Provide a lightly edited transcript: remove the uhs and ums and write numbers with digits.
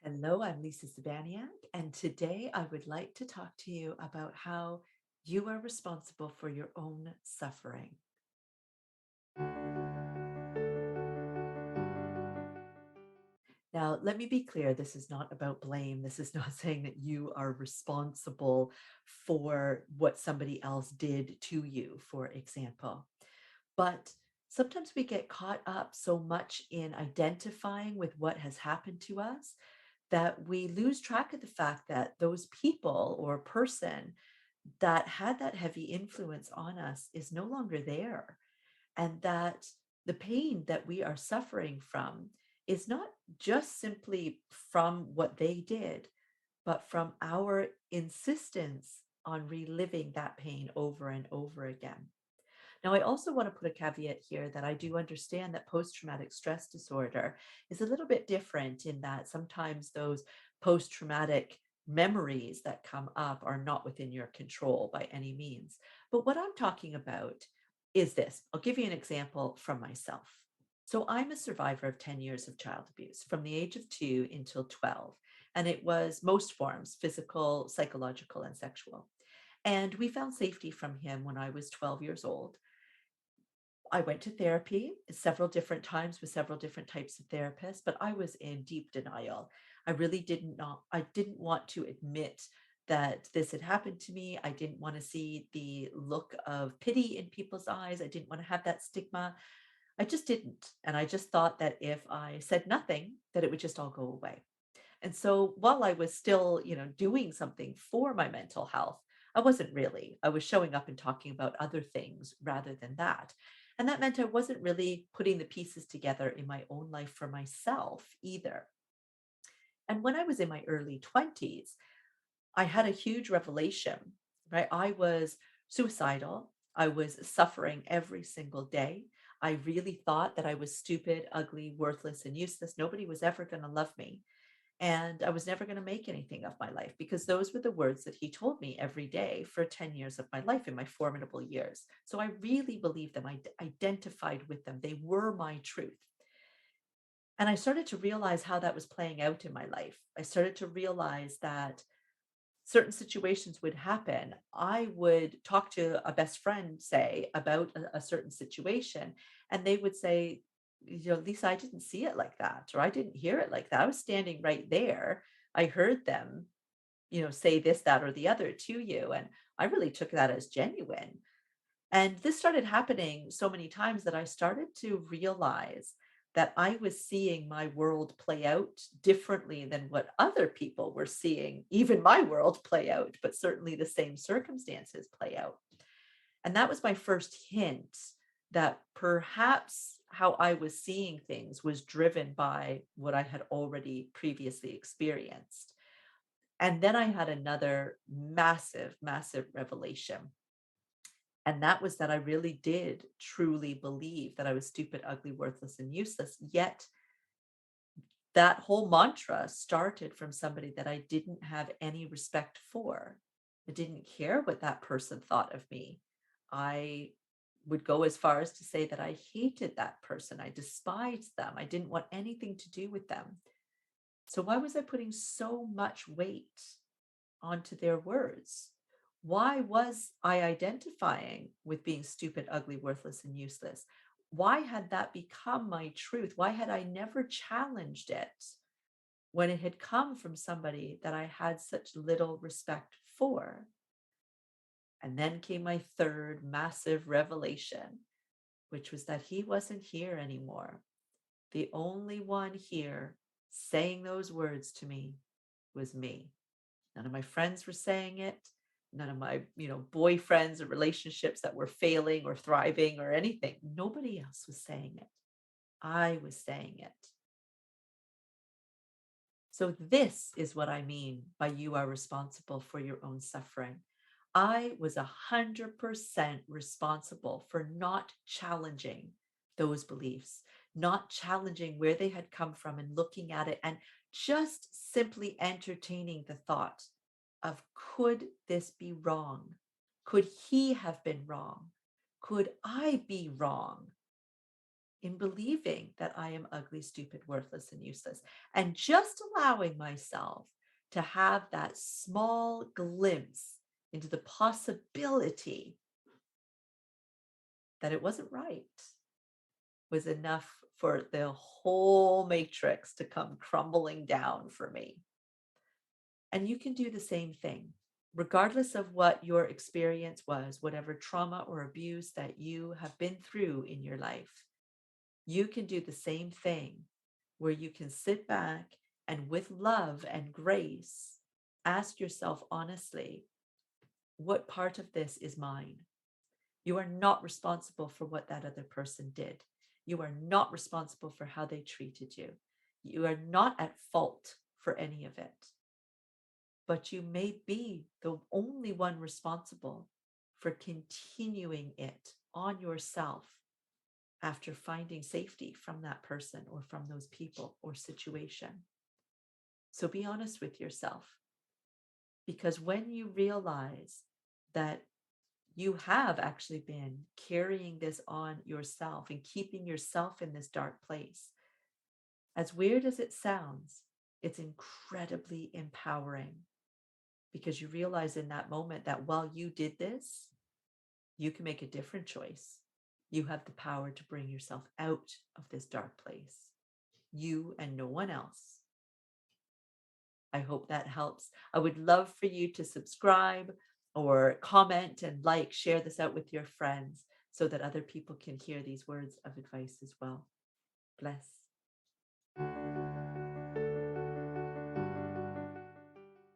Hello, I'm Lisa Zabaniak, and today I would like to talk to you about how you are responsible for your own suffering. Now, let me be clear, this is not about blame. This is not saying that you are responsible for what somebody else did to you, for example. But sometimes we get caught up so much in identifying with what has happened to us that we lose track of the fact that those people or person that had that heavy influence on us is no longer there, and that the pain that we are suffering from is not just simply from what they did, but from our insistence on reliving that pain over and over again. Now, I also want to put a caveat here that I do understand that post traumatic stress disorder is a little bit different in that sometimes those post traumatic memories that come up are not within your control by any means. But what I'm talking about is this. I'll give you an example from myself. So, I'm a survivor of 10 years of child abuse from the age of 2 until 12. And it was most forms physical, psychological, and sexual. And we found safety from him when I was 12 years old. I went to therapy several different times with several different types of therapists, but I was in deep denial. I didn't want to admit that this had happened to me. I didn't want to see the look of pity in people's eyes. I didn't want to have that stigma. I just didn't. And I just thought that if I said nothing, that it would just all go away. And so while I was still, doing something for my mental health, I wasn't really. I was showing up and talking about other things rather than that. And that meant I wasn't really putting the pieces together in my own life for myself either. And when I was in my early 20s, I had a huge revelation, right? I was suicidal. I was suffering every single day. I really thought that I was stupid, ugly, worthless, and useless. Nobody was ever going to love me. And I was never going to make anything of my life because those were the words that he told me every day for 10 years of my life in my formidable years. So I really believed them. Identified with them. They were my truth. And I started to realize how that was playing out in my life. I started to realize that certain situations would happen. I would talk to a best friend, say, about a certain situation, and they would say, Lisa, I didn't see it like that, or I didn't hear it like that. I was standing right there. I heard them, say this, that, or the other to you. And I really took that as genuine. And this started happening so many times that I started to realize that I was seeing my world play out differently than what other people were seeing, even my world play out, but certainly the same circumstances play out. And that was my first hint that perhaps how I was seeing things was driven by what I had already previously experienced. And then I had another massive, massive revelation, and that was that I really did truly believe that I was stupid, ugly, worthless, and useless. Yet that whole mantra started from somebody that I didn't have any respect for. I didn't care what that person thought of me. I would go as far as to say that I hated that person. I despised them. I didn't want anything to do with them. So why was I putting so much weight onto their words? Why was I identifying with being stupid, ugly, worthless, and useless? Why had that become my truth? Why had I never challenged it when it had come from somebody that I had such little respect for? And then came my third massive revelation, which was that he wasn't here anymore. The only one here saying those words to me was me. None of my friends were saying it. None of my, boyfriends or relationships that were failing or thriving or anything. Nobody else was saying it. I was saying it. So, this is what I mean by you are responsible for your own suffering. I was 100% responsible for not challenging those beliefs, not challenging where they had come from and looking at it and just simply entertaining the thought of could this be wrong? Could he have been wrong? Could I be wrong? in believing that I am ugly, stupid, worthless, and useless, and just allowing myself to have that small glimpse into the possibility that it wasn't right was enough for the whole matrix to come crumbling down for me. And you can do the same thing, regardless of what your experience was, whatever trauma or abuse that you have been through in your life. You can do the same thing where you can sit back and with love and grace, ask yourself honestly, what part of this is mine? You are not responsible for what that other person did. You are not responsible for how they treated you. You are not at fault for any of it, but you may be the only one responsible for continuing it on yourself after finding safety from that person or from those people or situation. So be honest with yourself, because when you realize that you have actually been carrying this on yourself and keeping yourself in this dark place, as weird as it sounds, it's incredibly empowering because you realize in that moment that while you did this, you can make a different choice. You have the power to bring yourself out of this dark place, you and no one else. I hope that helps. I would love for you to subscribe or comment and like, share this out with your friends so that other people can hear these words of advice as well. Bless.